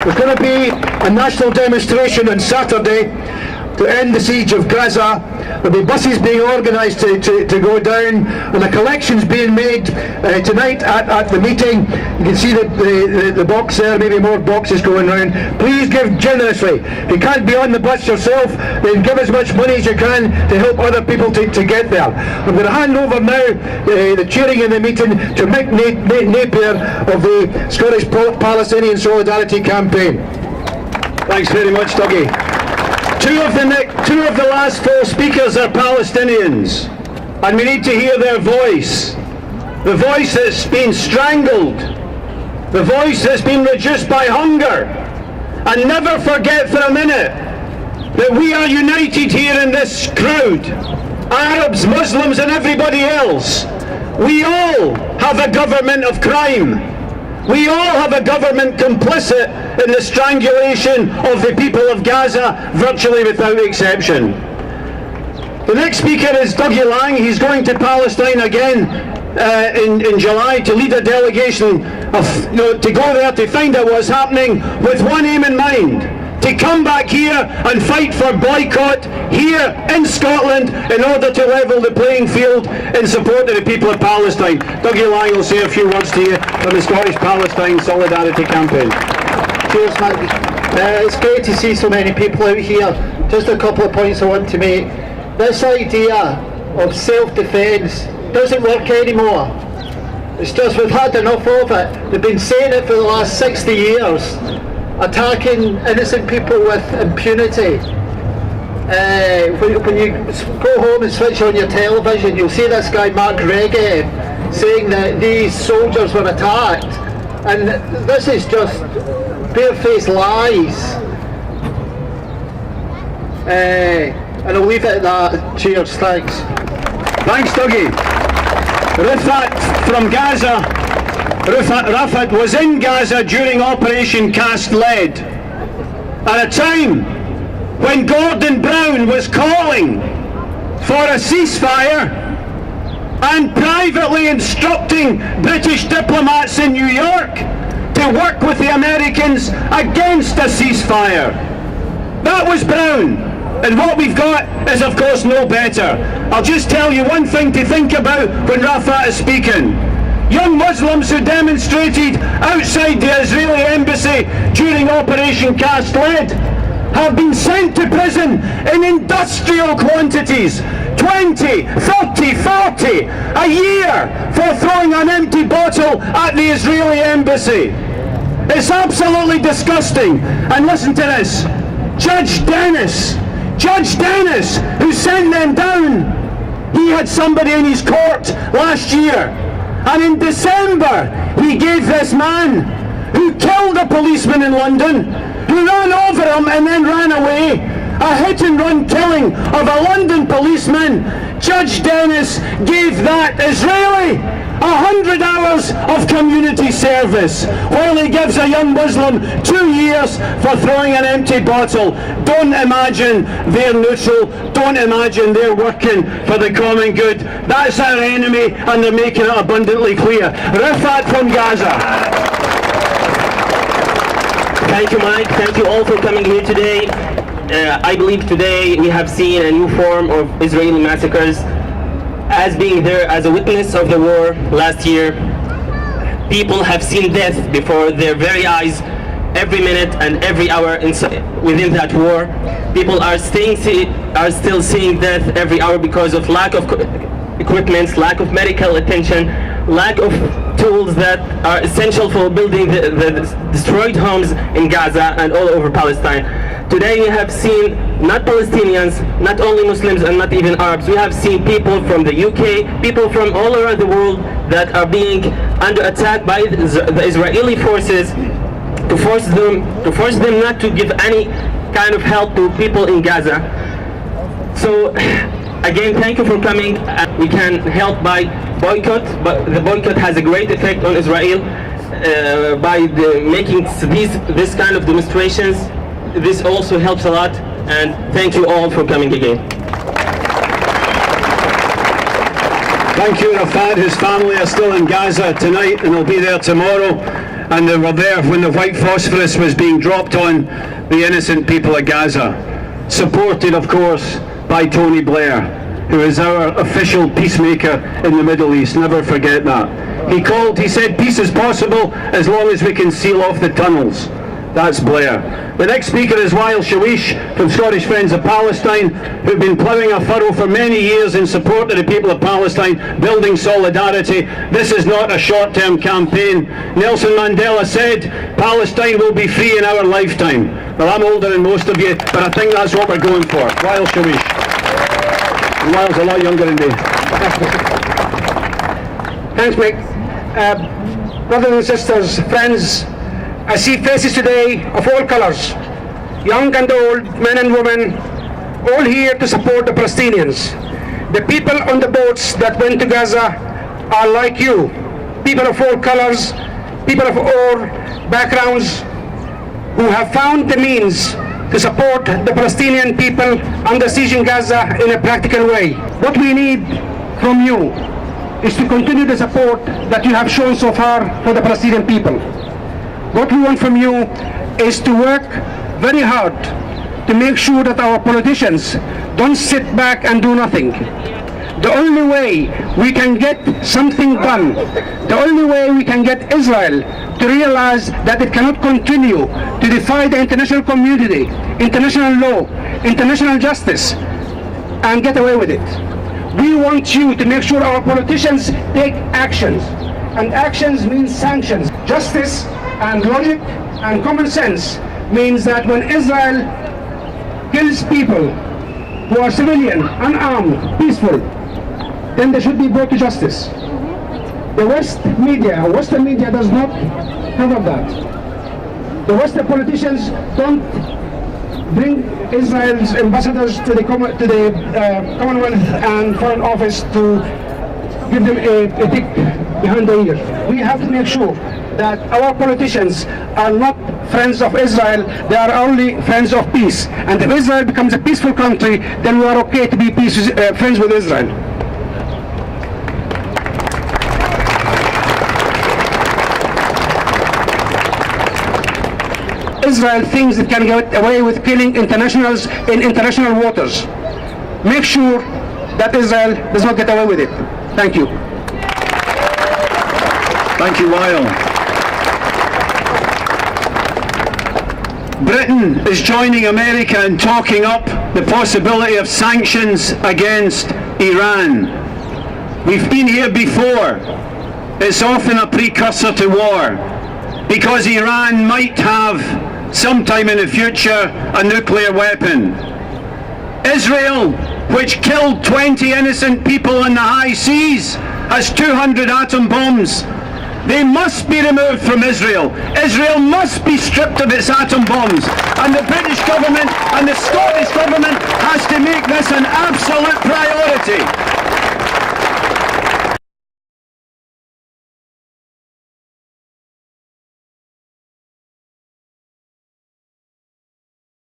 There's going to be a national demonstration on Saturday to end the siege of Gaza. There'll be buses being organised to go down, and a collection's being made tonight at the meeting. You can see the box there, maybe more boxes going round. Please give generously. If you can't be on the bus yourself, then give as much money as you can to help other people to get there. I'm going to hand over now the chairing in the meeting to Mick Napier of the Scottish Palestinian Solidarity Campaign. Thanks very much, Dougie. Two of the last four speakers are Palestinians, and we need to hear their voice. The voice that's been strangled, the voice that's been reduced by hunger. And never forget for a minute that we are united here in this crowd, Arabs, Muslims and everybody else. We all have a government of crime. We all have a government complicit in the strangulation of the people of Gaza, virtually without exception. The next speaker is Dougie Lang. He's going to Palestine again in July to lead a delegation to go there to find out what's happening with one aim in mind: to come back here and fight for boycott here in Scotland in order to level the playing field in support of the people of Palestine. Dougie Lang will say a few words to you from the Scottish Palestine Solidarity Campaign. Cheers, Mike. It's great to see so many people out here. Just a couple of points I want to make. This idea of self-defence doesn't work anymore. It's just we've had enough of it. They've been saying it for the last 60 years. Attacking innocent people with impunity. When you go home and switch on your television, you'll see this guy Mark Reggie saying that these soldiers were attacked, and this is just barefaced lies. And I'll leave it at that. Cheers, thanks. Thanks, Dougie. Rifat from Gaza. Rafat was in Gaza during Operation Cast Lead, at a time when Gordon Brown was calling for a ceasefire and privately instructing British diplomats in New York to work with the Americans against a ceasefire. That was Brown, and what we've got is of course no better. I'll just tell you one thing to think about when Rafat is speaking. Young Muslims who demonstrated outside the Israeli embassy during Operation Cast Lead have been sent to prison in industrial quantities, 20, 30, 40 a year, for throwing an empty bottle at the Israeli embassy. It's absolutely disgusting. And listen to this. Judge Dennis, who sent them down, he had somebody in his court last year. And in December, he gave this man, who killed a policeman in London, who ran over him and then ran away, a hit-and-run killing of a London policeman. Judge Dennis gave that Israeli 100 hours of community service, while he gives a young Muslim 2 years for throwing an empty bottle. Don't imagine they're neutral. Don't imagine they're working for the common good. That's our enemy, and they're making it abundantly clear. Rifat from Gaza. Thank you, Mike. Thank you all for coming here today. I believe today we have seen a new form of Israeli massacres. As being there as a witness of the war last year, people have seen death before their very eyes every minute and every hour within that war. People are still seeing death every hour because of lack of equipment, lack of medical attention, lack of tools that are essential for building the destroyed homes in Gaza and all over Palestine. Today we have seen not Palestinians, not only Muslims and not even Arabs. We have seen people from the UK, people from all around the world that are being under attack by the Israeli forces to force them not to give any kind of help to people in Gaza. So again, thank you for coming. We can help by boycott, but the boycott has a great effect on Israel by making this kind of demonstrations. This also helps a lot, and thank you all for coming again. Thank you, Rafat. His family are still in Gaza tonight and they'll be there tomorrow. and they were there when the white phosphorus was being dropped on the innocent people of Gaza. Supported, of course, by Tony Blair, who is our official peacemaker in the Middle East. Never forget that. He said peace is possible as long as we can seal off the tunnels. That's Blair. The next speaker is Wael Shawish from Scottish Friends of Palestine, who've been ploughing a furrow for many years in support of the people of Palestine, building solidarity. This is not a short-term campaign. Nelson Mandela said, Palestine will be free in our lifetime. Well, I'm older than most of you, but I think that's what we're going for. Wael Shawish. And Wael's a lot younger than me. Thanks, Mick. Brothers and sisters, friends, I see faces today of all colors, young and old, men and women, all here to support the Palestinians. The people on the boats that went to Gaza are like you, people of all colors, people of all backgrounds, who have found the means to support the Palestinian people under siege in Gaza in a practical way. What we need from you is to continue the support that you have shown so far for the Palestinian people. What we want from you is to work very hard to make sure that our politicians don't sit back and do nothing. The only way we can get something done, the only way we can get Israel to realize that it cannot continue to defy the international community, international law, international justice, and get away with it. We want you to make sure our politicians take actions, and actions means sanctions. Justice and logic and common sense means that when Israel kills people who are civilian, unarmed, peaceful, then they should be brought to justice. The Western media does not cover that. The Western politicians don't bring Israel's ambassadors to the Commonwealth and Foreign Office to give them a tick behind the ear. We have to make sure that our politicians are not friends of Israel, they are only friends of peace. And if Israel becomes a peaceful country, then we are okay to be friends with Israel. Israel thinks it can get away with killing internationals in international waters. Make sure that Israel does not get away with it. Thank you. Thank you, Wael. Britain is joining America in talking up the possibility of sanctions against Iran. We've been here before. It's often a precursor to war, because Iran might have, sometime in the future, a nuclear weapon. Israel, which killed 20 innocent people in the high seas, has 200 atom bombs. They must be removed from Israel. Israel must be stripped of its atom bombs. And the British government and the Scottish government has to make this an absolute priority.